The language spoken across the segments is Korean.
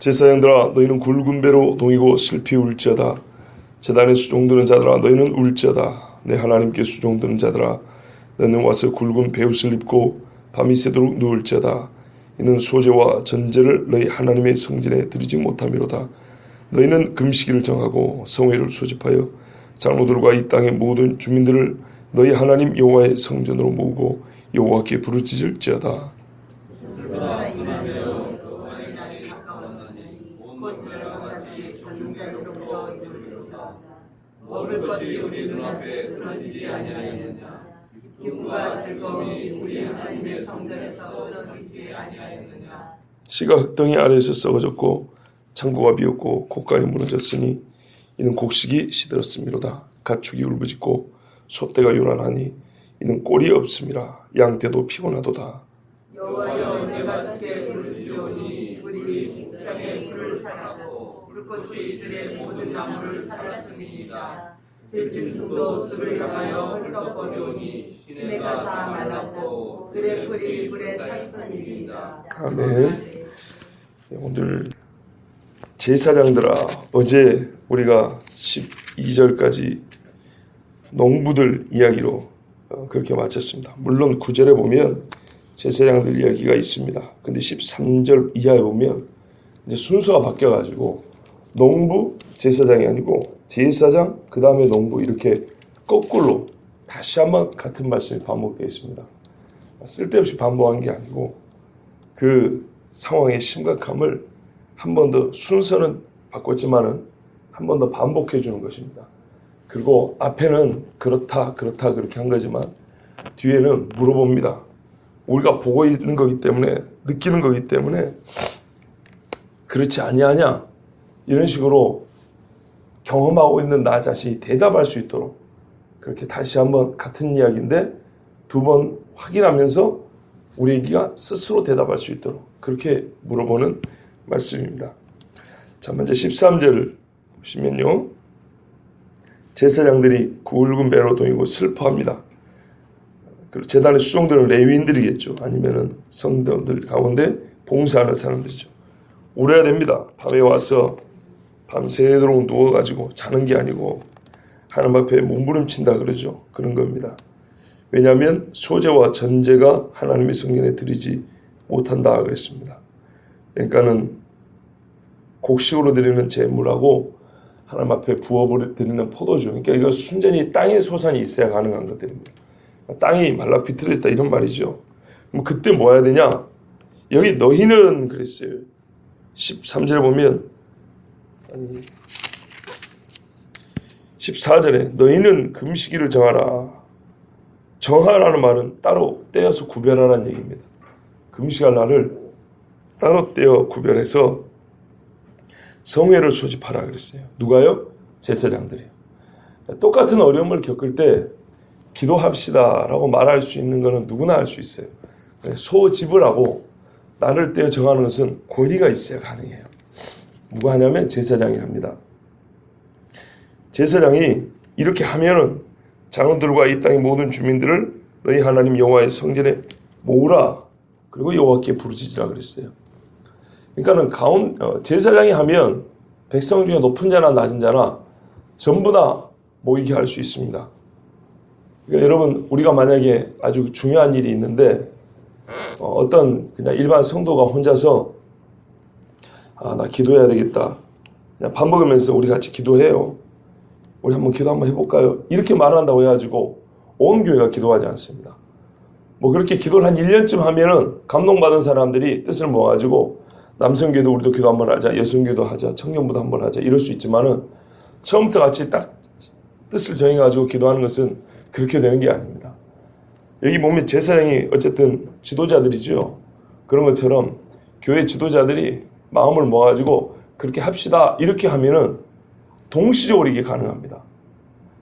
제사장들아 너희는 굵은 배로 동이고 슬피 울지어다. 제단에 수종드는 자들아 너희는 울지어다. 내 하나님께 수종드는 자들아 너희는 와서 굵은 베옷을 입고 밤이 새도록 누울지어다. 이는 소제와 전제를 너희 하나님의 성전에 드리지 못함이로다. 너희는 금식일을 정하고 성회를 소집하여 장로들과 이 땅의 모든 주민들을 너희 하나님 여호와의 성전으로 모으고 여호와께 부르짖을지어다. 먹을 것이 우리 눈앞에 끊어지지 아니하였느냐. 기쁨과 즐거움이 우리 하나님의 성전에서 끊어지지 아니하였느냐. 씨가 흙덩이 아래에서 썩어졌고 창고가 비었고 곡간이 무너졌으니 이는 곡식이 시들었음이로다. 가축이 울부짖고 소떼가 요란하니 이는 꼴이 없음이라. 양떼도 피곤하도다. 여호와여 내가 주께 부르짖으오니 우리 목장의 풀을 살았고 불꽃이 이들의 모든 나무를 살았음이니이다. 들짐승도 들을 향하여 헐떡거리오니 시내가 다 말랐고 들의 풀이 불에 탔음이니이다. 아멘. 오늘 제사장들아, 어제 우리가 12절까지 농부들 이야기로 그렇게 마쳤습니다. 물론 9절에 보면 제사장들 이야기가 있습니다. 근데 13절 이하에 보면 이제 순서가 바뀌어가지고 농부, 제사장이 아니고 제사장, 그 다음에 농부 이렇게 거꾸로 다시 한번 같은 말씀이 반복되어 있습니다. 쓸데없이 반복한 게 아니고 그 상황의 심각함을 한 번 더 순서는 바꿨지만은 한 번 더 반복해 주는 것입니다. 그리고 앞에는 그렇다 그렇게 한 거지만 뒤에는 물어봅니다. 우리가 보고 있는 거기 때문에, 느끼는 거기 때문에 그렇지 아니하냐 이런 식으로 경험하고 있는 나 자신이 대답할 수 있도록 그렇게 다시 한번 같은 이야기인데 두 번 확인하면서 우리가 스스로 대답할 수 있도록 그렇게 물어보는 말씀입니다. 자, 먼저 13절 보시면요. 제사장들이 굵은 배로 동이고 슬퍼합니다. 그리고 제단의 수종들은 레위인들이겠죠. 아니면은 성도들 가운데 봉사하는 사람들이죠. 울어야 됩니다. 밤에 와서 밤새도록 누워가지고 자는 게 아니고 하나님 앞에 몸부림친다 그러죠. 그런 겁니다. 왜냐하면 소제와 전제가 하나님의 성전에 드리지 못한다 그랬습니다. 그러니까는 곡식으로 드리는 제물하고 하나님 앞에 부어 드리는 포도주, 그러니까 이거 순전히 땅의 소산이 있어야 가능한 것들입니다. 땅이 말라 비틀어졌다 이런 말이죠. 그럼 그때 뭐 해야 되냐? 여기 너희는 그랬어요. 13절에 보면 14절에 너희는 금식일을 정하라. 정하라는 말은 따로 떼어서 구별하라는 얘기입니다. 금식할 날을 따로 떼어 구별해서 성회를 소집하라 그랬어요. 누가요? 제사장들이요. 똑같은 어려움을 겪을 때 기도합시다 라고 말할 수 있는 것은 누구나 할 수 있어요. 소집을 하고 날을 떼어 정하는 것은 권위가 있어야 가능해요. 누가 하냐면 제사장이 합니다. 제사장이 이렇게 하면은 장로들과 이 땅의 모든 주민들을 너희 하나님 여호와의 성전에 모으라. 그리고 여호와께 부르짖으라 그랬어요. 그러니까는 제사장이 하면 백성 중에 높은 자나 낮은 자나 전부 다 모이게 할 수 있습니다. 그러니까 여러분 우리가 만약에 아주 중요한 일이 있는데 어떤 그냥 일반 성도가 혼자서 나 기도해야 되겠다. 그냥 밥 먹으면서 우리 같이 기도해요. 우리 한번 기도 한번 해볼까요? 이렇게 말한다고 해가지고 온 교회가 기도하지 않습니다. 뭐 그렇게 기도를 한 1년쯤 하면은 감동받은 사람들이 뜻을 모아가지고 남성교회도 우리도 기도 한번 하자, 여성교회도 하자, 청년부도 한번 하자 이럴 수 있지만은 처음부터 같이 딱 뜻을 정해가지고 기도하는 것은 그렇게 되는 게 아닙니다. 여기 보면 제사장이 어쨌든 지도자들이죠. 그런 것처럼 교회 지도자들이 마음을 모아가지고 그렇게 합시다 이렇게 하면은 동시적으로 이게 가능합니다.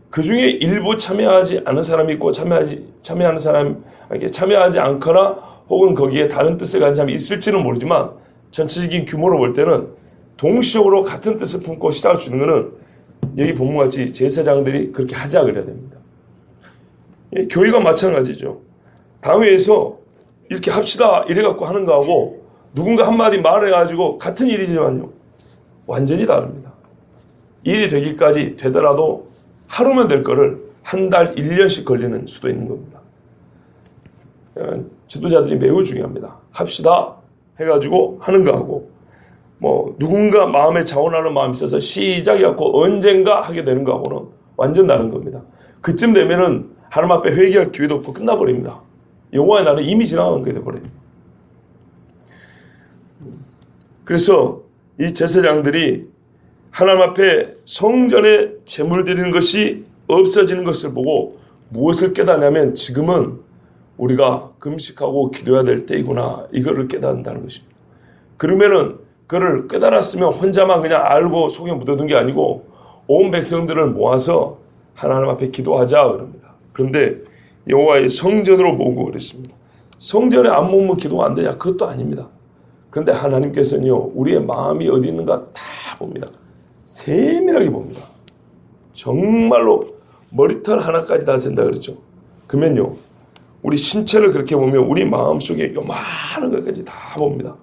그 중에 일부 참여하지 않은 사람이 있고 참여하는 사람, 참여하지 않거나 혹은 거기에 다른 뜻을 가진 사람이 있을지는 모르지만 전체적인 규모로 볼 때는 동시적으로 같은 뜻을 품고 시작할 수 있는 것은 여기 본문같이 제사장들이 그렇게 하자 그래야 됩니다. 교회가 마찬가지죠. 당회에서 이렇게 합시다 이래갖고 하는 거하고 누군가 한마디 말해가지고 같은 일이지만요, 완전히 다릅니다. 일이 되기까지 되더라도 하루면 될 거를 한 달, 1년씩 걸리는 수도 있는 겁니다. 지도자들이 매우 중요합니다. 합시다 해가지고 하는 거하고, 뭐 누군가 마음에 자원하는 마음이 있어서 시작이었고 언젠가 하게 되는 거하고는 완전 다른 겁니다. 그쯤 되면은 하나님 앞에 회개할 기회도 없고 끝나버립니다. 여호와의 날은 이미 지나간 게 돼버려요. 그래서 이 제사장들이 하나님 앞에 성전에 제물 드리는 것이 없어지는 것을 보고 무엇을 깨닫냐면, 지금은 우리가 금식하고 기도해야 될 때이구나, 이거를 깨닫는다는 것입니다. 그러면은 그를 깨달았으면 혼자만 그냥 알고 속에 묻어둔 게 아니고 온 백성들을 모아서 하나님 앞에 기도하자 그럽니다. 그런데 여호와의 성전으로 모으고 그랬습니다. 성전에 안 모으면 기도가 안 되냐? 그것도 아닙니다. 그런데 하나님께서는요, 우리의 마음이 어디 있는가 다 봅니다. 세밀하게 봅니다. 정말로 머리털 하나까지 다 된다 그랬죠. 그러면요, 우리 신체를 그렇게 보면 우리 마음속에 요만한 것까지 다 봅니다.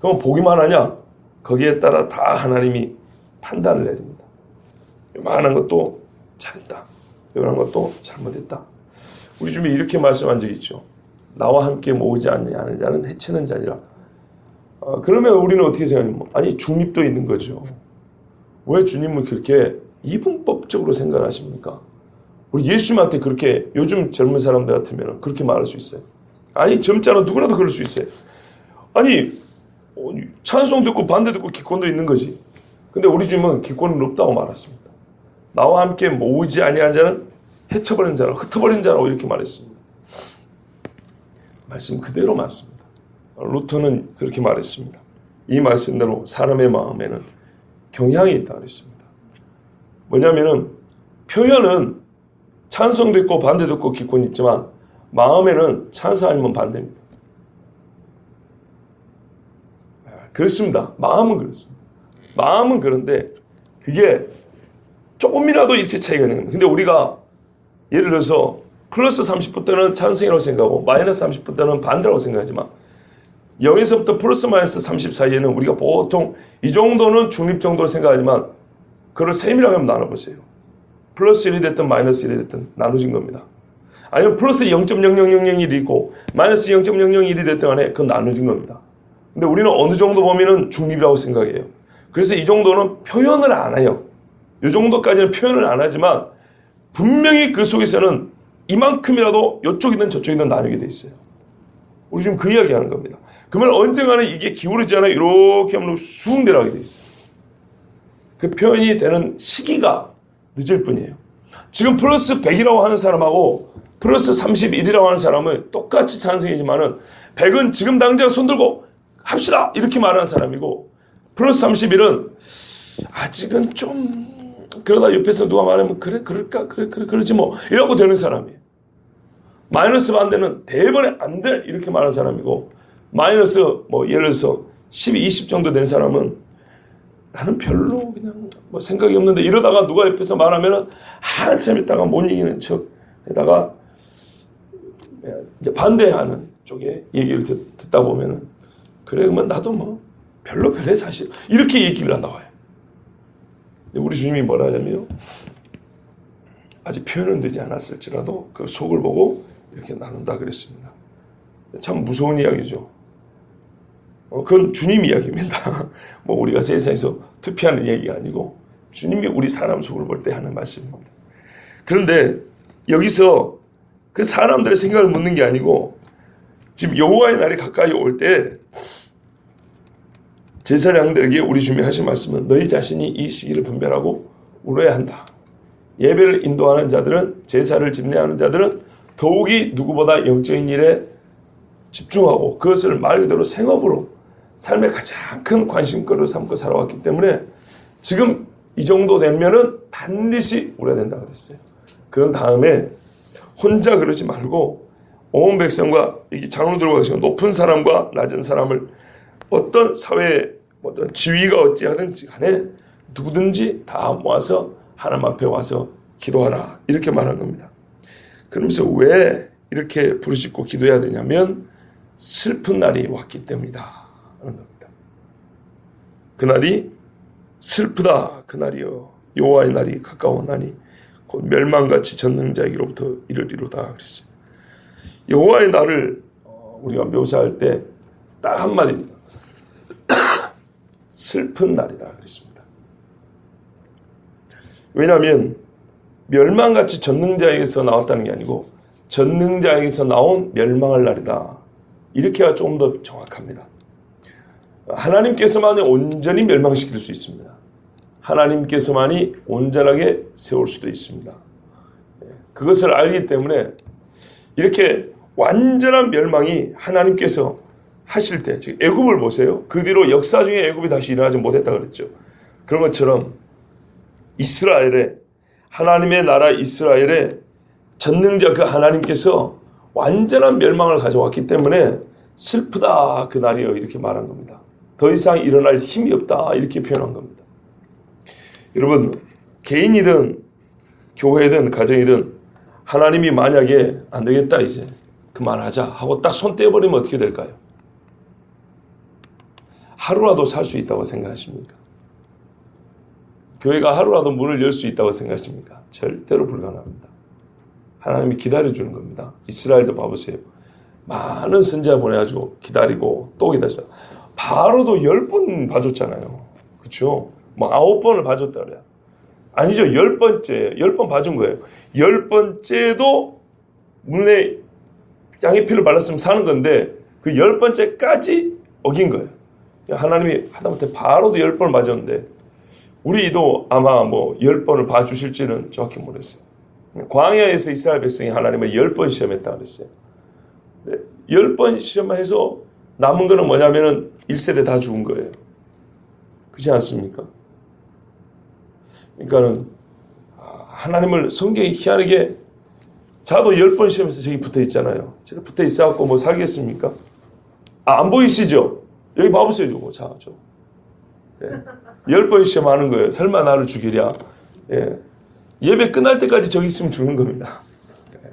그럼 보기만 하냐? 거기에 따라 다 하나님이 판단을 해야 됩니다. 요만한 것도 잘했다, 요만한 것도 잘못했다. 우리 주님이 이렇게 말씀한 적이 있죠. 나와 함께 모으지 않는 자는 해치는 자니라. 그러면 우리는 어떻게 생각하냐면, 아니 중립도 있는 거죠. 왜 주님은 그렇게 이분법적으로 생각하십니까? 우리 예수님한테 그렇게, 요즘 젊은 사람들 같으면 그렇게 말할 수 있어요. 아니 젊잖아, 누구라도 그럴 수 있어요. 아니 찬송 듣고 반대 듣고 기권도 있는 거지. 근데 우리 주님은 기권은 없다고 말했습니다. 나와 함께 모으지 아니한 자는 해쳐버린 자라, 흩어버린 자라고 이렇게 말했습니다. 말씀 그대로 맞습니다. 루터는 그렇게 말했습니다. 이 말씀대로 사람의 마음에는 경향이 있다고 그랬습니다. 뭐냐면은, 표현은 찬성도 있고 반대도 있고 기권이 있지만 마음에는 찬성 아니면 반대입니다. 그렇습니다. 마음은 그렇습니다. 마음은 그런데 그게 조금이라도 이렇게 차이가 있는 겁니다. 근데 우리가 예를 들어서 플러스 30% 때는 찬성이라고 생각하고 마이너스 30% 때는 반대라고 생각하지만, 0에서부터 플러스 마이너스 30 사이에는 우리가 보통 이 정도는 중립 정도로 생각하지만, 그걸 세밀하게 한번 나눠보세요. 플러스 1이 됐든 마이너스 1이 됐든 나눠진 겁니다. 아니면 플러스 0.0001이 있고 마이너스 0.001이 됐든 간에 그건 나눠진 겁니다. 근데 우리는 어느 정도 보면은 중립이라고 생각해요. 그래서 이 정도는 표현을 안 해요. 이 정도까지는 표현을 안 하지만 분명히 그 속에서는 이만큼이라도 이쪽이든 저쪽이든 나누게 돼 있어요. 우리 지금 그 이야기 하는 겁니다. 그러면 언젠가는 이게 기울이지 않아요. 이렇게 하면 쑥 내려가게 돼 있어요. 그 표현이 되는 시기가 늦을 뿐이에요. 지금 플러스 100이라고 하는 사람하고 플러스 31이라고 하는 사람은 똑같이 찬성이지만은 100은 지금 당장 손들고 합시다 이렇게 말하는 사람이고, 플러스 31은 아직은 좀 그러다 옆에서 누가 말하면 그래 그럴까 그러지 뭐 이러고 되는 사람이에요. 마이너스 반대는 대번에 안 돼 이렇게 말하는 사람이고, 마이너스 뭐 예를 들어서 12, 20 정도 된 사람은 나는 별로 그냥 뭐 생각이 없는데, 이러다가 누가 옆에서 말하면은 한참 있다가 못 이기는 척에다가 이제 반대하는 쪽에 얘기를 듣다 보면은, 그래 그러면 나도 뭐 별로 그래 사실 이렇게 얘기가 나와요. 근데 우리 주님이 뭐라 하냐면요, 아직 표현은 되지 않았을지라도 그 속을 보고 이렇게 나눈다 그랬습니다. 참 무서운 이야기죠. 그건 주님 이야기입니다. 뭐 우리가 세상에서 투표하는 이야기가 아니고 주님이 우리 사람 속을 볼 때 하는 말씀입니다. 그런데 여기서 그 사람들의 생각을 묻는 게 아니고, 지금 여호와의 날이 가까이 올 때 제사장들에게 우리 주님이 하신 말씀은, 너희 자신이 이 시기를 분별하고 울어야 한다. 예배를 인도하는 자들은, 제사를 집례하는 자들은 더욱이 누구보다 영적인 일에 집중하고 그것을 말 그대로 생업으로 삶의 가장 큰 관심거리로 삼고 살아왔기 때문에 지금 이 정도 되면은 반드시 울어야 된다 그랬어요. 그런 다음에 혼자 그러지 말고 온 백성과 장로들과 높은 사람과 낮은 사람을 어떤 사회에 어떤 지위가 어찌하든지 간에 누구든지 다 모아서 하나님 앞에 와서 기도하라 이렇게 말한 겁니다. 그러면서 왜 이렇게 부르짖고 기도해야 되냐면 슬픈 날이 왔기 때문이다. 하는 겁니다. 그날이 슬프다. 그날이여 여호와의 날이 가까워나니 곧 멸망같이 전능자에게로부터 이르리로다 그랬어요. 여호와의 날을 우리가 묘사할 때 딱 한마디입니다. 슬픈 날이다 그랬습니다. 왜냐하면 멸망같이 전능자에게서 나왔다는 게 아니고 전능자에게서 나온 멸망할 날이다. 이렇게가 조금 더 정확합니다. 하나님께서만이 온전히 멸망시킬 수 있습니다. 하나님께서만이 온전하게 세울 수도 있습니다. 그것을 알기 때문에 이렇게 완전한 멸망이 하나님께서 하실 때, 즉 애굽을 보세요. 그 뒤로 역사 중에 애굽이 다시 일어나지 못했다 그랬죠. 그런 것처럼 이스라엘에, 하나님의 나라 이스라엘에 전능자 그 하나님께서 완전한 멸망을 가져왔기 때문에 슬프다 그날이여 이렇게 말한 겁니다. 더 이상 일어날 힘이 없다 이렇게 표현한 겁니다. 여러분, 개인이든 교회든 가정이든 하나님이 만약에 안 되겠다 이제 그만하자 하고 딱 손 떼어버리면 어떻게 될까요? 하루라도 살 수 있다고 생각하십니까? 교회가 하루라도 문을 열 수 있다고 생각하십니까? 절대로 불가능합니다. 하나님이 기다려주는 겁니다. 이스라엘도 봐보세요. 많은 선지자 보내가지고 기다리고 또 기다리죠. 바로도 10번 봐줬잖아요. 그렇죠? 뭐 9번을 봐줬다 그래요. 아니죠. 10번째. 10번 봐준 거예요. 10번째도 문에 양의 피를 발랐으면 사는 건데 그 10번째까지 어긴 거예요. 하나님이 하다못해 바로도 10번을 맞았는데 우리도 아마 뭐 10번을 봐주실지는 정확히 모르겠어요. 광야에서 이스라엘 백성이 하나님을 10번 시험했다 그랬어요. 10번 시험해서 남은 거는 뭐냐면은 1세대 다 죽은 거예요. 그렇지 않습니까? 그러니까는 하나님을 성경이 희한하게 자도 10번 시험해서 저기 붙어 있잖아요. 저기 붙어 있어갖고 뭐 살겠습니까? 안 보이시죠? 여기 봐보세요, 이거. 자, 저. 예. 10번 시험하는 거예요. 설마 나를 죽이랴. 예. 예배 끝날 때까지 저기 있으면 죽는 겁니다. 예.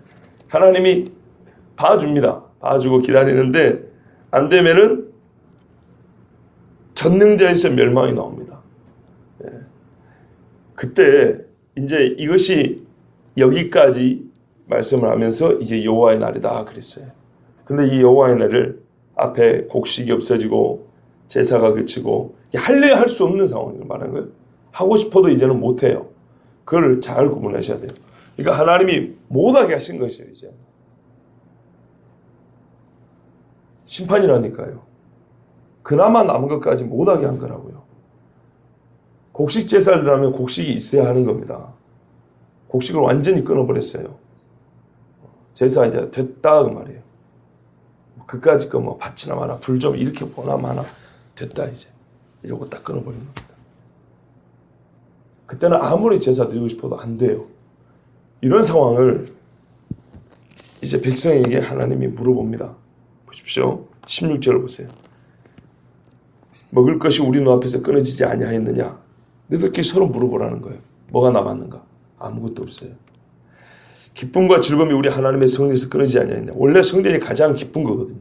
하나님이 봐줍니다. 봐주고 기다리는데 안 되면은 전능자에서 멸망이 나옵니다. 예. 그때 이제 이것이 여기까지 말씀을 하면서 이게 여호와의 날이다 그랬어요. 근데 이 여호와의 날을 앞에 곡식이 없어지고 제사가 그치고 할래야 할 수 없는 상황을 말하는 거예요. 하고 싶어도 이제는 못해요. 그걸 잘 구분하셔야 돼요. 그러니까 하나님이 못하게 하신 것이에요. 이제 심판이라니까요. 그나마 남은 것까지 못하게 한 거라고요. 곡식 제사를 하면 곡식이 있어야 하는 겁니다. 곡식을 완전히 끊어버렸어요. 제사 이제 됐다 그 말이에요. 그까짓 거 뭐 밭이나 마나 불 좀 이렇게 보나 마나 됐다 이제 이러고 딱 끊어버린 겁니다. 그때는 아무리 제사 드리고 싶어도 안 돼요. 이런 상황을 이제 백성에게 하나님이 물어봅니다. 보십시오. 16절을 보세요. 먹을 것이 우리 눈앞에서 끊어지지 아니하였느냐. 너희들끼리 서로 물어보라는 거예요. 뭐가 남았는가? 아무것도 없어요. 기쁨과 즐거움이 우리 하나님의 성전에서 끊어지지 아니하였느냐. 원래 성전이 가장 기쁜 거거든요.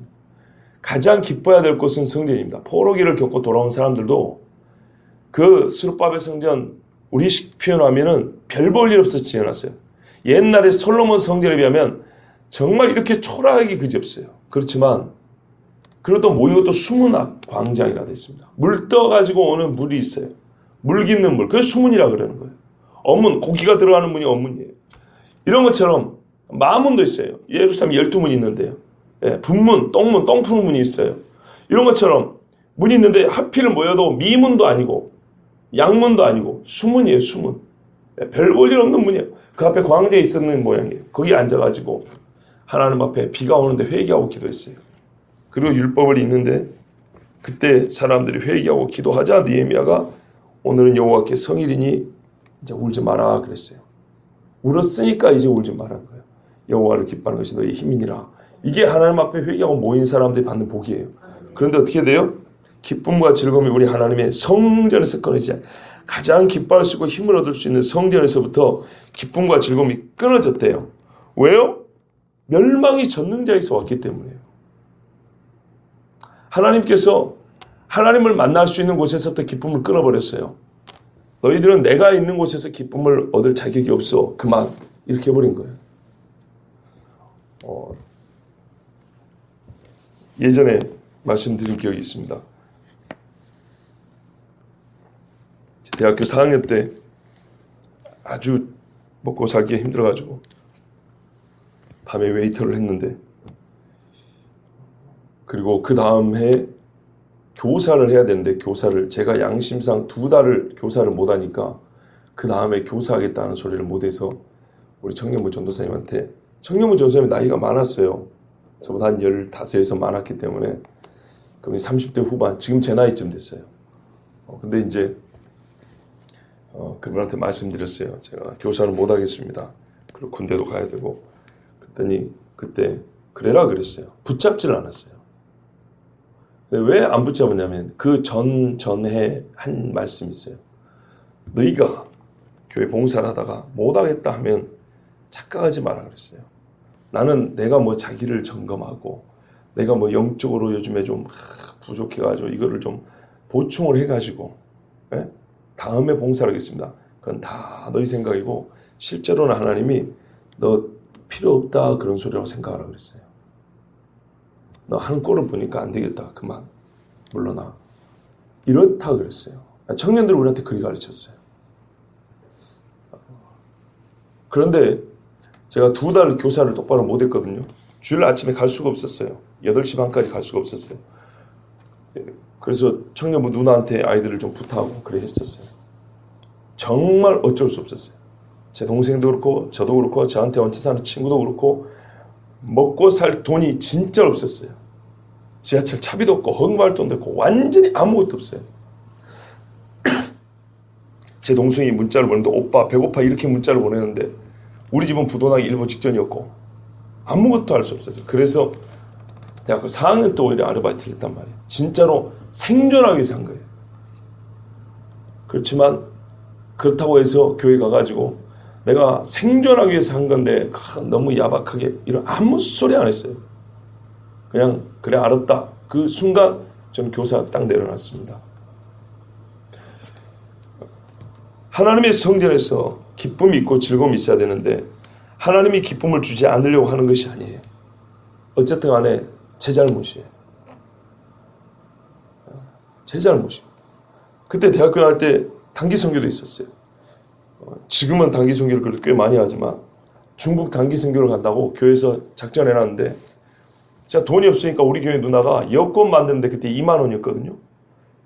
가장 기뻐야 될 곳은 성전입니다. 포로기를 겪고 돌아온 사람들도 그 스룹바벨 성전 우리식 표현하면은 별 볼 일 없어 지어놨어요. 옛날에 솔로몬 성전에 비하면 정말 이렇게 초라하게 그지없어요. 그렇지만 그래도 모이고 또 수문 앞 광장이라 되어 있습니다. 물 떠가지고 오는 물이 있어요. 물 깃는 물. 그게 수문이라 그러는 거예요. 어문, 고기가 들어가는 문이 어문이에요. 이런 것처럼 마문도 있어요. 예루살렘 12문이 있는데요. 예, 분문, 똥문, 똥 푸는 문이 있어요. 이런 것처럼 문이 있는데 하필 모여도 미문도 아니고 양문도 아니고 수문이에요. 수문. 예, 별 볼 일 없는 문이에요. 그 앞에 광장에 있었는 모양이에요. 거기 앉아가지고 하나님 앞에 비가 오는데 회개하고 기도했어요. 그리고 율법을 읽는데 그때 사람들이 회개하고 기도하자 느헤미야가 오늘은 여호와께 성일이니 이제 울지 마라 그랬어요. 울었으니까 이제 울지 말라는 거예요. 여호와를 기뻐하는 것이 너희 힘이니라. 이게 하나님 앞에 회개하고 모인 사람들이 받는 복이에요. 그런데 어떻게 돼요? 기쁨과 즐거움이 우리 하나님의 성전에서 끊어지지 가장 기뻐할 수 있고 힘을 얻을 수 있는 성전에서부터 기쁨과 즐거움이 끊어졌대요. 왜요? 멸망이 전능자에서 왔기 때문이에요. 하나님께서 하나님을 만날 수 있는 곳에서부터 기쁨을 끊어버렸어요. 너희들은 내가 있는 곳에서 기쁨을 얻을 자격이 없어. 그만. 이렇게 해버린 거예요. 예전에 말씀드린 기억이 있습니다. 대학교 4학년 때 아주 먹고 살기 힘들어가지고 밤에 웨이터를 했는데, 그리고 그 다음 해 교사를 해야 되는데 교사를 제가 양심상 2달을 교사를 못하니까 그 다음에 교사하겠다는 소리를 못해서 우리 청년부 전도사님한테, 청년부 전도사님이 나이가 많았어요. 저보다 한 15에서 많았기 때문에 그분이 30대 후반, 지금 제 나이쯤 됐어요. 근데 이제 그분한테 말씀드렸어요. 제가 교사는 못하겠습니다. 그리고 군대도 가야 되고. 그랬더니 그때 그래라 그랬어요. 붙잡지를 않았어요. 왜 안 붙잡았냐면 그 전해 한 말씀이 있어요. 너희가 교회 봉사를 하다가 못하겠다 하면 착각하지 마라 그랬어요. 나는 내가 뭐 자기를 점검하고 내가 뭐 영적으로 요즘에 좀 부족해가지고 이거를 좀 보충을 해가지고 다음에 봉사를 하겠습니다. 그건 다 너희 생각이고 실제로는 하나님이 너 필요 없다 그런 소리라고 생각하라 그랬어요. 너 하는 꼴을 보니까 안 되겠다. 그만 물러나. 이렇다 그랬어요. 청년들 우리한테 그리 가르쳤어요. 그런데 제가 2달 교사를 똑바로 못했거든요. 주일 아침에 갈 수가 없었어요. 8시 반까지 갈 수가 없었어요. 그래서 청년부 누나한테 아이들을 좀 부탁하고 그래 했었어요. 정말 어쩔 수 없었어요. 제 동생도 그렇고 저도 그렇고 저한테 얹혀 사는 친구도 그렇고 먹고 살 돈이 진짜 없었어요. 지하철 차비도 없고 헌금할 돈도 없고 완전히 아무것도 없어요. 제 동생이 문자를 보내는데 오빠 배고파 이렇게 문자를 보내는데 우리 집은 부도나기 일보 직전이었고 아무것도 할 수 없었어요. 그래서 대학교 4학년 때 오히려 아르바이트를 했단 말이에요. 진짜로 생존하기 위해서 한 거예요. 그렇지만 그렇다고 해서 교회 가가지고 내가 생존하기 위해서 한 건데 너무 야박하게 이런 아무 소리 안 했어요. 그냥 그래 알았다. 그 순간 저는 교사 딱 내려놨습니다. 하나님의 성전에서 기쁨이 있고 즐거움이 있어야 되는데 하나님이 기쁨을 주지 않으려고 하는 것이 아니에요. 어쨌든 간에 제 잘못이에요. 제 잘못입니다. 그때 대학교 갈 때 단기 선교도 있었어요. 지금은 단기 선교를 그래도 꽤 많이 하지만 중국 단기 선교를 간다고 교회에서 작전해놨는데 제가 돈이 없으니까 우리 교회 누나가 여권 만드는데 그때 2만 원이었거든요.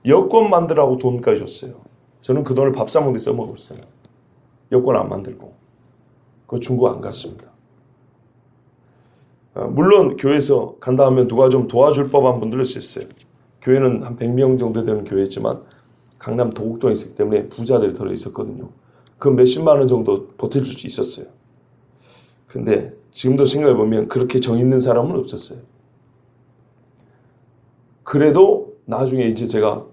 여권 만들라고 돈까지 줬어요. 저는 그 돈을 밥 사 먹는 데 써먹었어요. 여권 안 만들고. 그 중국 안 갔습니다. 물론 교회에서 간다 하면 누가 좀 도와줄 법한 분들도 있었어요. 교회는 한 100명 정도 되는 교회였지만 강남 도곡동에 있었기 때문에 부자들이 들어있었거든요. 그 몇십만 원 정도 보태줄 수 있었어요. 근데 지금도 생각해보면 그렇게 정 있는 사람은 없었어요. 그래도 나중에 이제 제가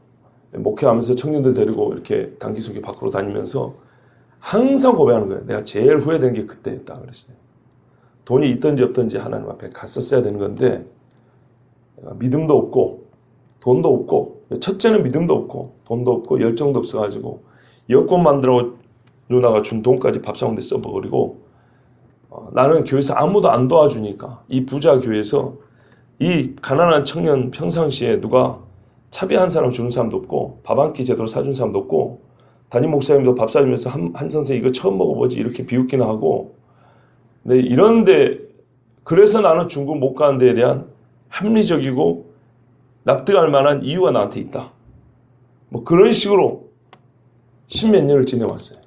목회하면서 청년들 데리고 이렇게 단기 선교 밖으로 다니면서 항상 고백하는 거예요. 내가 제일 후회된 게 그때였다 그랬어요. 돈이 있든지 없든지 하나님 앞에 갔었어야 되는 건데 내가 믿음도 없고 돈도 없고 첫째는 믿음도 없고 돈도 없고 열정도 없어가지고 여권 만들라고 누나가 준 돈까지 밥 사는 데 써버리고 나는 교회에서 아무도 안 도와주니까 이 부자 교회에서 이 가난한 청년 평상시에 누가 차비 한 사람 주는 사람도 없고 밥 한 끼 제대로 사준 사람도 없고 담임 목사님도 밥 사주면서 한 선생 이거 처음 먹어보지 이렇게 비웃기나 하고 네, 이런데 그래서 나는 중국 못 가는 데에 대한 합리적이고 납득할 만한 이유가 나한테 있다. 뭐 그런 식으로 십몇 년을 지내왔어요.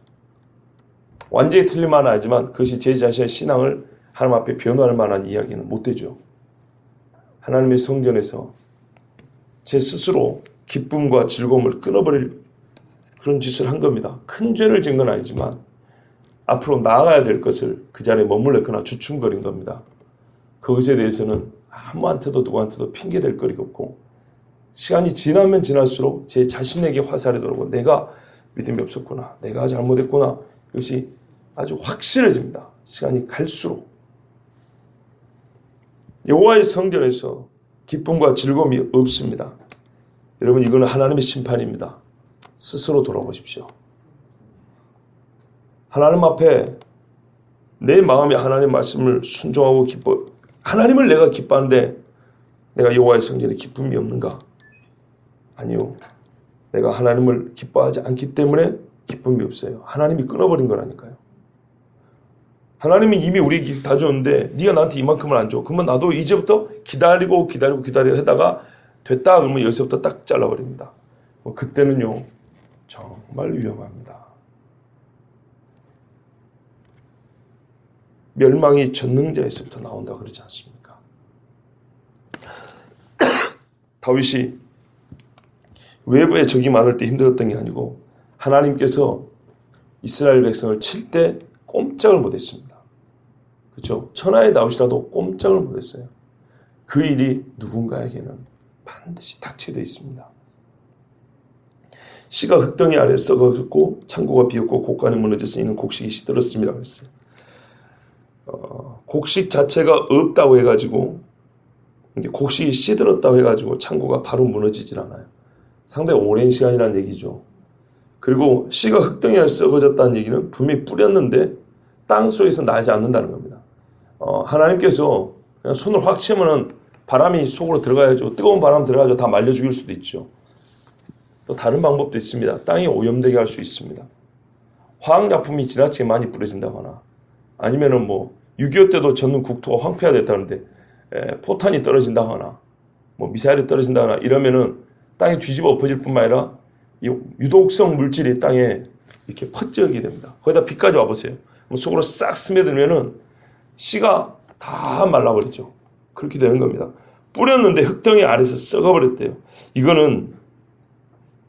완전히 틀린 말은 아니지만 그것이 제 자신의 신앙을 하나님 앞에 변호할 만한 이야기는 못 되죠. 하나님의 성전에서 제 스스로 기쁨과 즐거움을 끊어버릴 그런 짓을 한 겁니다. 큰 죄를 지은 건 아니지만 앞으로 나아가야 될 것을 그 자리에 머물렀거나 주춤거린 겁니다. 그것에 대해서는 아무한테도 누구한테도 핑계댈 거리가 없고 시간이 지나면 지날수록 제 자신에게 화살이 돌고 내가 믿음이 없었구나. 내가 잘못했구나. 이것이 아주 확실해집니다. 시간이 갈수록. 여호와의 성전에서 기쁨과 즐거움이 없습니다. 여러분, 이거는 하나님의 심판입니다. 스스로 돌아보십시오. 하나님 앞에 내 마음이 하나님의 말씀을 순종하고 하나님을 내가 기뻐하는데 내가 여호와의 성전에 기쁨이 없는가? 아니요. 내가 하나님을 기뻐하지 않기 때문에 기쁨이 없어요. 하나님이 끊어버린 거라니까요. 하나님이 이미 우리에게 다 줬는데 네가 나한테 이만큼을 안 줘. 그러면 나도 이제부터 기다리고 하다가 됐다 그러면 여기서부터 딱 잘라버립니다. 그때는요 정말 위험합니다. 멸망이 전능자에서부터 나온다 그러지 않습니까? 다윗이 외부에 적이 많을 때 힘들었던 게 아니고 하나님께서 이스라엘 백성을 칠 때 꼼짝을 못했습니다. 그렇죠? 천하의 다윗이라도 꼼짝을 못했어요. 그 일이 누군가에게는 반드시 닥치게 되어 있습니다. 씨가 흙덩이 아래 썩어졌고 창고가 비었고 곡간이 무너져서 이는 곡식이 시들었습니다. 그랬어요. 곡식 자체가 없다고 해가지고 곡식이 시들었다고 해가지고 창고가 바로 무너지질 않아요. 상당히 오랜 시간이라는 얘기죠. 그리고 씨가 흙덩이 안에 썩어졌다는 얘기는 분명히 뿌렸는데 땅 속에서 나지 않는다는 겁니다. 하나님께서 그냥 손을 확 치면은 바람이 속으로 들어가야죠. 뜨거운 바람 들어가죠. 다 말려 죽일 수도 있죠. 또 다른 방법도 있습니다. 땅이 오염되게 할 수 있습니다. 화학약품이 지나치게 많이 뿌려진다거나 아니면은 6.25 때도 전는 국토가 황폐화됐다는데 포탄이 떨어진다거나 미사일이 떨어진다거나 이러면은 땅이 뒤집어 엎어질 뿐만 아니라 이 유독성 물질이 땅에 이렇게 퍼지게 됩니다. 거기다 비까지 와보세요. 속으로 싹 스며들면은 씨가 다 말라버리죠. 그렇게 되는 겁니다. 뿌렸는데 흙덩이 아래서 썩어버렸대요. 이거는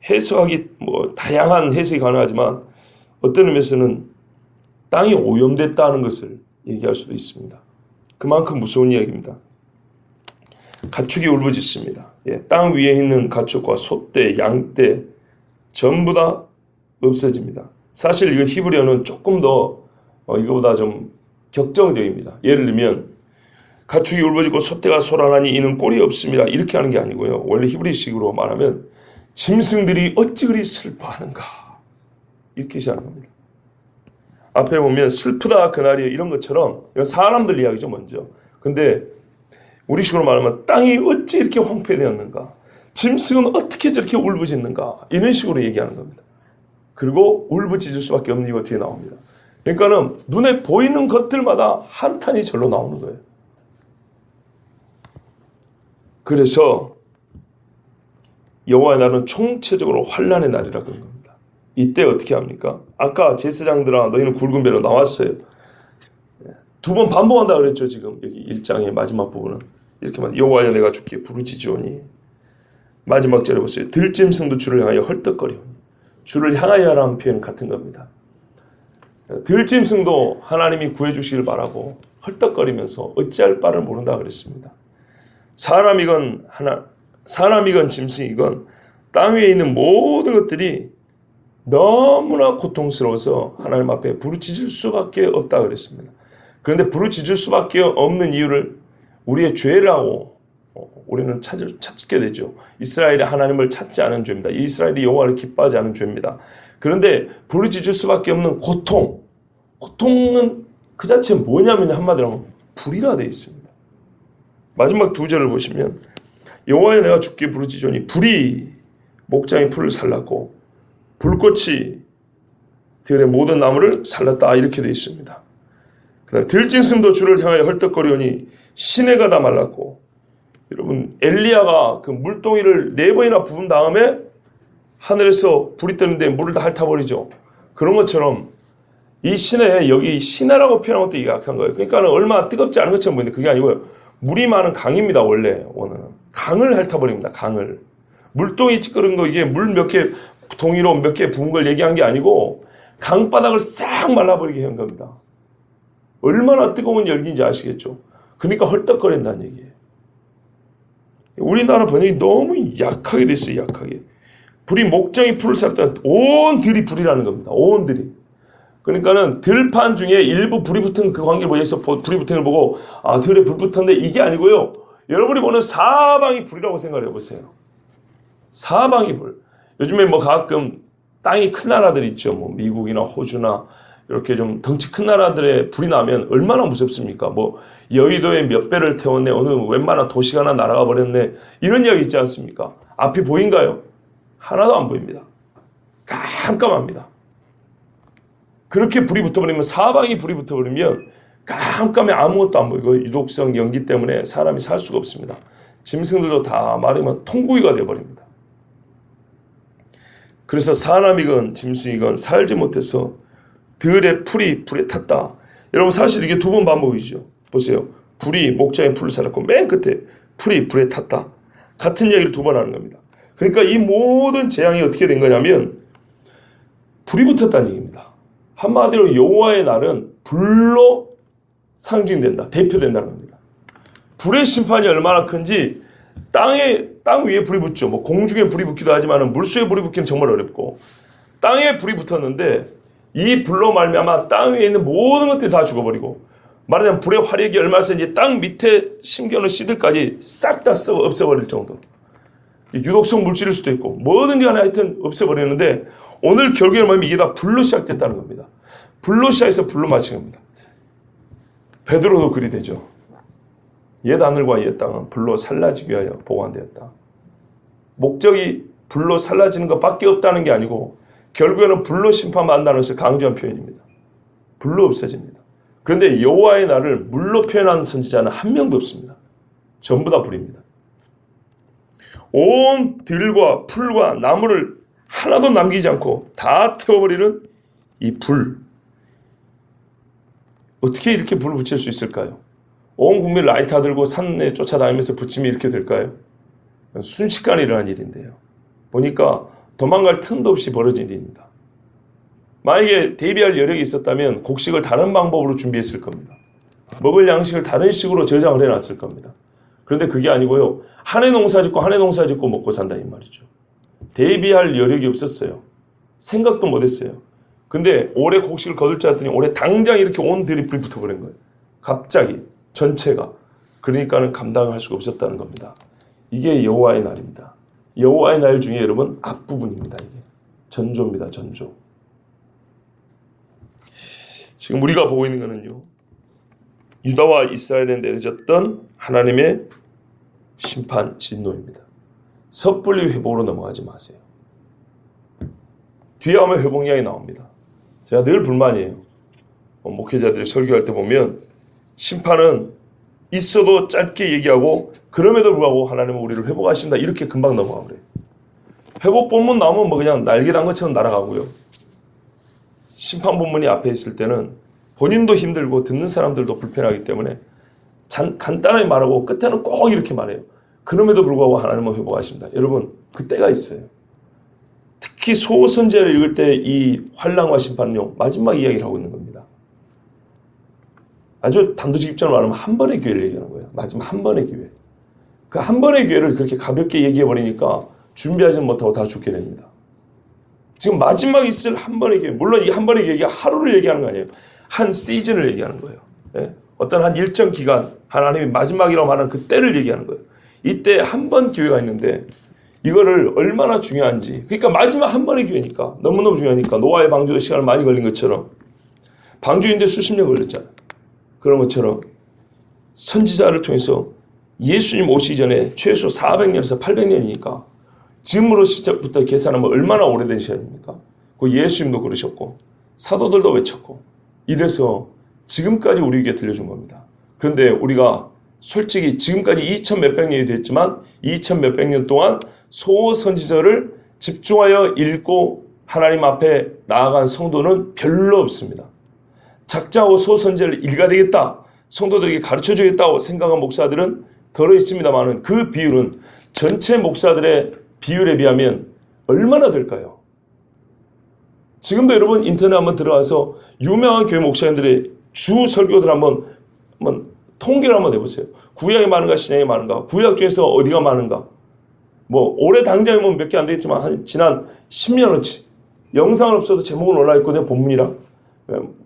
해석하기 다양한 해석이 가능하지만 어떤 의미에서는 땅이 오염됐다는 것을 얘기할 수도 있습니다. 그만큼 무서운 이야기입니다. 가축이 울부짖습니다. 땅 위에 있는 가축과 소떼, 양떼 전부 다 없어집니다. 사실 이거 히브리어는 조금 더 이거보다 좀 격정적입니다. 예를 들면 가축이 울부짖고 소떼가 소란하니 이는 꼴이 없습니다. 이렇게 하는 게 아니고요. 원래 히브리식으로 말하면 짐승들이 어찌 그리 슬퍼하는가 이렇게 시작하는 겁니다. 앞에 보면 슬프다 그날이 이런 것처럼 이건 사람들 이야기죠 먼저. 근데 우리식으로 말하면 땅이 어찌 이렇게 황폐되었는가, 짐승은 어떻게 저렇게 울부짖는가 이런 식으로 얘기하는 겁니다. 그리고 울부짖을 수밖에 없는 이유가 뒤에 나옵니다. 그러니까는 눈에 보이는 것들마다 한탄이 절로 나오는 거예요. 그래서 여호와의 날은 총체적으로 환난의 날이라 그런 겁니다. 이때 어떻게 합니까? 아까 제사장들아 너희는 굵은 배로 나왔어요. 두 번 반복한다 그랬죠. 지금 여기 1장의 마지막 부분은 이렇게 말 여호와여 내가 주께 부르짖으오니 마지막 절에 보세요. 들짐승도 주를 향하여 헐떡거리오니 주를 향하여라는 표현 같은 겁니다. 들짐승도 하나님이 구해주시길 바라고 헐떡거리면서 어찌할 바를 모른다 그랬습니다. 사람이건 짐승이건 땅 위에 있는 모든 것들이 너무나 고통스러워서 하나님 앞에 부르짖을 수밖에 없다 그랬습니다. 그런데 부르짖을 수밖에 없는 이유를 우리의 죄라고 우리는 찾게 되죠. 이스라엘이 하나님을 찾지 않은 죄입니다. 이스라엘이 여호와를 기뻐하지 않은 죄입니다. 그런데 부르짖을 수밖에 없는 고통은 그 자체 뭐냐면 한마디로 하면 불이라 되어 있습니다. 마지막 두 절을 보시면 여호와여 내가 주께 부르짖으니 불이 목장의 풀을 살랐고 불꽃이 들의 모든 나무를 살랐다 이렇게 되어 있습니다. 그다음 들짐승도 주를 향하여 헐떡거리오니 시내가 다 말랐고 여러분 엘리야가 그 물동이를 4번이나 부은 다음에 하늘에서 불이 뜨는데 물을 다 핥아버리죠. 그런 것처럼 이 시내에 여기 시내라고 표현한 것도 약한 거예요. 그러니까 얼마나 뜨겁지 않은 것처럼 보이는데 그게 아니고요. 물이 많은 강입니다. 원래 강을 핥아버립니다. 강을 물동이 찌끄른 거 이게 물 몇 개 동이로 몇 개 부은 걸 얘기한 게 아니고 강바닥을 싹 말라버리게 한 겁니다. 얼마나 뜨거운 열기인지 아시겠죠? 그러니까 헐떡거린다는 얘기예요. 우리나라 번역이 너무 약하게 됐어요. 약하게. 불이 목장이 풀을 쌌다. 온 들이 불이라는 겁니다. 온 들이. 그러니까는 들판 중에 일부 불이 붙은 그 관계를 보여서 불이 붙은 걸 보고 들에 불 붙었는데 이게 아니고요. 여러분이 보는 사방이 불이라고 생각을 해보세요. 사방이 불. 요즘에 뭐 가끔 땅이 큰 나라들 있죠. 뭐 미국이나 호주나 이렇게 좀 덩치 큰 나라들의 불이 나면 얼마나 무섭습니까? 뭐 여의도에 몇 배를 태웠네. 어느 웬만한 도시가 하나 날아가 버렸네. 이런 이야기 있지 않습니까? 앞이 보인가요? 하나도 안 보입니다. 깜깜합니다. 그렇게 불이 붙어버리면 사방이 불이 붙어버리면 깜깜해 아무것도 안 보이고 유독성 연기 때문에 사람이 살 수가 없습니다. 짐승들도 다 마르면 통구이가 되어버립니다. 그래서 사람이건 짐승이건 살지 못해서 들의 풀이 불에 탔다. 여러분 사실 이게 두 번 반복이죠. 보세요. 불이 목자의 풀을 살았고 맨 끝에 풀이 불에 탔다. 같은 이야기를 두 번 하는 겁니다. 그러니까 이 모든 재앙이 어떻게 된 거냐면 불이 붙었다는 얘기입니다. 한마디로 여호와의 날은 불로 상징된다. 대표된다는 겁니다. 불의 심판이 얼마나 큰지 땅 위에 불이 붙죠. 뭐 공중에 불이 붙기도 하지만 물속에 불이 붙기는 정말 어렵고 땅에 불이 붙었는데 이 불로 말미암아 땅 위에 있는 모든 것들이 다 죽어버리고 말하자면 불의 화력이 얼마나 센지 땅 밑에 심겨놓은 씨들까지 싹 다 없애버릴 정도로 유독성 물질일 수도 있고 뭐든지 간에 하여튼 없애버리는데 오늘 결국에 뭐냐면 이게 다 불로 시작됐다는 겁니다. 불로 시작해서 불로 마친 겁니다. 베드로도 그리 되죠. 옛 하늘과 옛 땅은 불로 살라지기 위하여 보관되었다. 목적이 불로 살라지는 것밖에 없다는 게 아니고 결국에는 불로 심판받는다는 것을 강조한 표현입니다. 불로 없어집니다. 그런데 여호와의 날을 물로 표현하는 선지자는 한 명도 없습니다. 전부 다 불입니다. 온 들과 풀과 나무를 하나도 남기지 않고 다 태워버리는 이 불. 어떻게 이렇게 불을 붙일 수 있을까요? 온 국민 라이터 들고 산에 쫓아다니면서 붙이면 이렇게 될까요? 순식간에 일어난 일인데요. 보니까 도망갈 틈도 없이 벌어진 일입니다. 만약에 대비할 여력이 있었다면 곡식을 다른 방법으로 준비했을 겁니다. 먹을 양식을 다른 식으로 저장을 해놨을 겁니다. 그런데 그게 아니고요. 한 해 농사 짓고 먹고 산다 이 말이죠. 대비할 여력이 없었어요. 생각도 못했어요. 근데 올해 곡식을 거둘 줄 알았더니 올해 당장 이렇게 온 들이 불이 붙어버린 거예요. 갑자기 전체가. 그러니까는 감당할 수가 없었다는 겁니다. 이게 여호와의 날입니다. 여호와의 날 중에 여러분 앞부분입니다. 이게 전조입니다. 전조. 지금 우리가 보고 있는 것은요. 유다와 이스라엘에 내려졌던 하나님의 심판 진노입니다. 섣불리 회복으로 넘어가지 마세요. 뒤에 하면 회복 이야기 나옵니다. 제가 늘 불만이에요. 목회자들이 설교할 때 보면 심판은 있어도 짧게 얘기하고 그럼에도 불구하고 하나님은 우리를 회복하신다 이렇게 금방 넘어가 그래요. 회복 본문 나오면 뭐 그냥 날개 단 것처럼 날아가고요. 심판 본문이 앞에 있을 때는 본인도 힘들고 듣는 사람들도 불편하기 때문에 간단하게 말하고 끝에는 꼭 이렇게 말해요. 그럼에도 불구하고 하나님은 회복하십니다. 여러분 그 때가 있어요. 특히 소선지자를 읽을 때 이 환난과 심판은요. 마지막 이야기를 하고 있는 겁니다. 아주 단도직입적으로 말하면 한 번의 기회를 얘기하는 거예요. 마지막 한 번의 기회. 그 한 번의 기회를 그렇게 가볍게 얘기해버리니까 준비하지 못하고 다 죽게 됩니다. 지금 마지막 있을 한 번의 기회. 물론 이 한 번의 기회가 하루를 얘기하는 거 아니에요. 한 시즌을 얘기하는 거예요. 예? 어떤 한 일정 기간 하나님이 마지막이라고 하는 그 때를 얘기하는 거예요. 이때 한 번 기회가 있는데 이거를 얼마나 중요한지. 그러니까 마지막 한 번의 기회니까 너무너무 중요하니까 노아의 방주도 시간을 많이 걸린 것처럼 방주인데 수십 년 걸렸잖아요. 그런 것처럼 선지자를 통해서 예수님 오시기 전에 최소 400년에서 800년이니까 지금으로 시작부터 계산하면 얼마나 오래된 시간입니까? 그 예수님도 그러셨고 사도들도 외쳤고 이래서 지금까지 우리에게 들려준 겁니다. 그런데 우리가 솔직히 지금까지 2000 몇백 년이 됐지만 2000 몇백 년 동안 소선지자를 집중하여 읽고 하나님 앞에 나아간 성도는 별로 없습니다. 작자하고 소선지자를 읽어야 되겠다. 성도들에게 가르쳐주겠다고 생각한 목사들은 덜어 있습니다만 그 비율은 전체 목사들의 비율에 비하면 얼마나 될까요? 지금도 여러분 인터넷 한번 들어가서 유명한 교회 목사님들의 주 설교들 한번 통계를 한번 내보세요. 구약이 많은가 신약이 많은가 구약 중에서 어디가 많은가 뭐 올해 당장이면 몇 개 안 되겠지만 지난 10년어치 영상은 없어도 제목은 올라있거든요. 본문이랑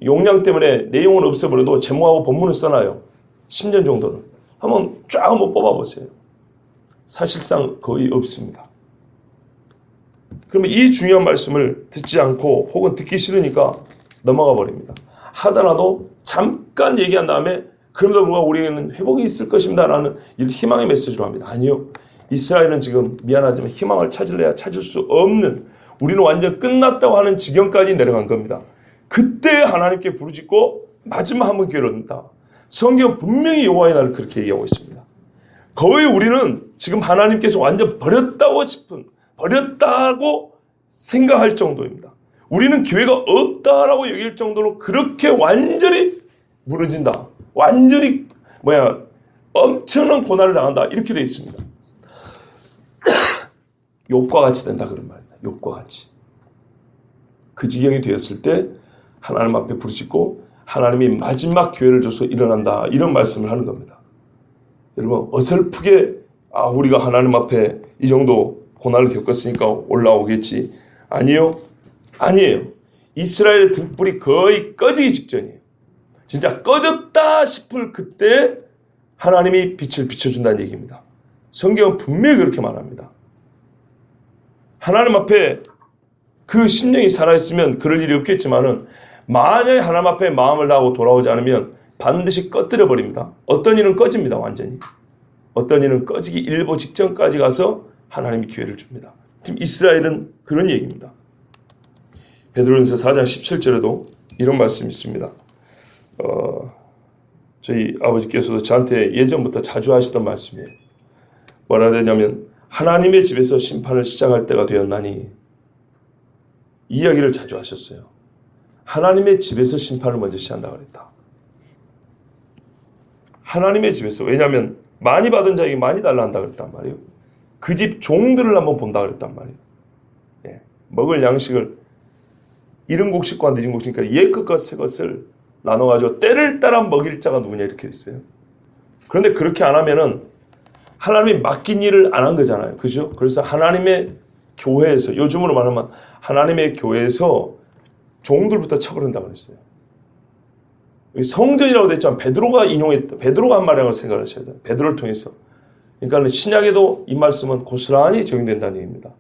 용량 때문에 내용은 없어버려도 제목하고 본문을 써놔요. 10년 정도는 한번 쫙 한번 뽑아보세요. 사실상 거의 없습니다. 그러면 이 중요한 말씀을 듣지 않고 혹은 듣기 싫으니까 넘어가 버립니다. 하더라도 잠깐 얘기한 다음에 그럼에도 불구하고 우리에게는 회복이 있을 것입니다라는 희망의 메시지로 합니다. 아니요. 이스라엘은 지금 미안하지만 희망을 찾을래야 찾을 수 없는, 우리는 완전 끝났다고 하는 지경까지 내려간 겁니다. 그때 하나님께 부르짖고 마지막 한 번 기회를 얻는다. 성경 분명히 여호와의 날을 그렇게 얘기하고 있습니다. 거의 우리는 지금 하나님께서 완전 버렸다고 생각할 정도입니다. 우리는 기회가 없다라고 여길 정도로 그렇게 완전히 무너진다. 완전히 엄청난 고난을 당한다. 이렇게 되어 있습니다. 욥과 같이 된다 그런 말입니다. 욥과 같이. 그 지경이 되었을 때 하나님 앞에 부르짖고 하나님이 마지막 기회를 줘서 일어난다. 이런 말씀을 하는 겁니다. 여러분 어설프게 우리가 하나님 앞에 이 정도 고난을 겪었으니까 올라오겠지. 아니에요. 이스라엘의 등불이 거의 꺼지기 직전이에요. 진짜 꺼졌다 싶을 그때 하나님이 빛을 비춰준다는 얘기입니다. 성경은 분명히 그렇게 말합니다. 하나님 앞에 그 심령이 살아있으면 그럴 일이 없겠지만은 만약에 하나님 앞에 마음을 다하고 돌아오지 않으면 반드시 꺼뜨려 버립니다. 어떤 일은 꺼집니다. 완전히. 어떤 일은 꺼지기 일보 직전까지 가서 하나님이 기회를 줍니다. 지금 이스라엘은 그런 얘기입니다. 베드로전서 4장 17절에도 이런 말씀이 있습니다. 저희 아버지께서도 저한테 예전부터 자주 하시던 말씀이에요. 뭐라 되냐면 하나님의 집에서 심판을 시작할 때가 되었나니, 이 이야기를 자주 하셨어요. 하나님의 집에서 심판을 먼저 시작한다고 그랬다. 하나님의 집에서. 왜냐하면 많이 받은 자에게 많이 달라 한다고 그랬단 말이에요. 그 집 종들을 한번 본다고 그랬단 말이에요. 먹을 양식을 이른 곡식과 늦은 곡식이니까 옛 것과 새 것을 나눠가지고 때를 따라 먹일 자가 누구냐 이렇게 있어요. 그런데 그렇게 안 하면은 하나님이 맡긴 일을 안 한 거잖아요. 그죠? 그래서 하나님의 교회에서, 요즘으로 말하면 하나님의 교회에서 종들부터 처벌한다고 그랬어요. 성전이라고 됐지만 베드로가 한 말이라고 생각을 하셔야 돼요. 베드로를 통해서. 그러니까 신약에도 이 말씀은 고스란히 적용된다는 얘기입니다.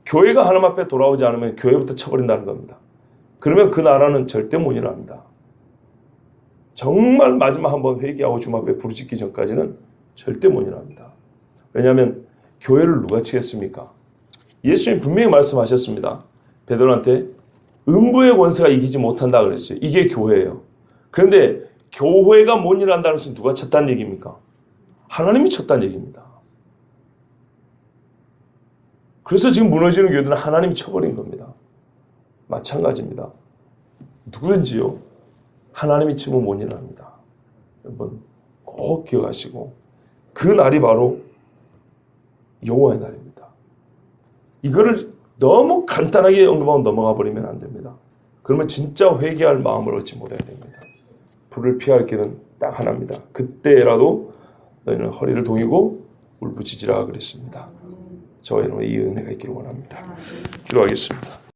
교회가 하나님 앞에 돌아오지 않으면 교회부터 쳐버린다는 겁니다. 그러면 그 나라는 절대 못 일어납니다. 정말 마지막 한번 회개하고 주님 앞에 부르짖기 전까지는 절대 못 일어납니다. 왜냐하면 교회를 누가 치겠습니까? 예수님 분명히 말씀하셨습니다. 베드로한테 음부의 권세가 이기지 못한다 그랬어요. 이게 교회예요. 그런데 교회가 못 일어난다는 것은 누가 쳤다는 얘기입니까? 하나님이 쳤다는 얘기입니다. 그래서 지금 무너지는 교회들은 하나님이 쳐버린 겁니다. 마찬가지입니다. 누구든지요, 하나님이 치면 못 일어납니다. 여러분 꼭 기억하시고, 그 날이 바로 여호와의 날입니다. 이거를 너무 간단하게 언급하고 넘어가 버리면 안 됩니다. 그러면 진짜 회개할 마음을 얻지 못해야 됩니다. 불을 피할 길은 딱 하나입니다. 그때라도 너희는 허리를 동이고 울부짖으라 그랬습니다. 저와 여러분의 이 은혜가 있기를 원합니다. 기도하겠습니다.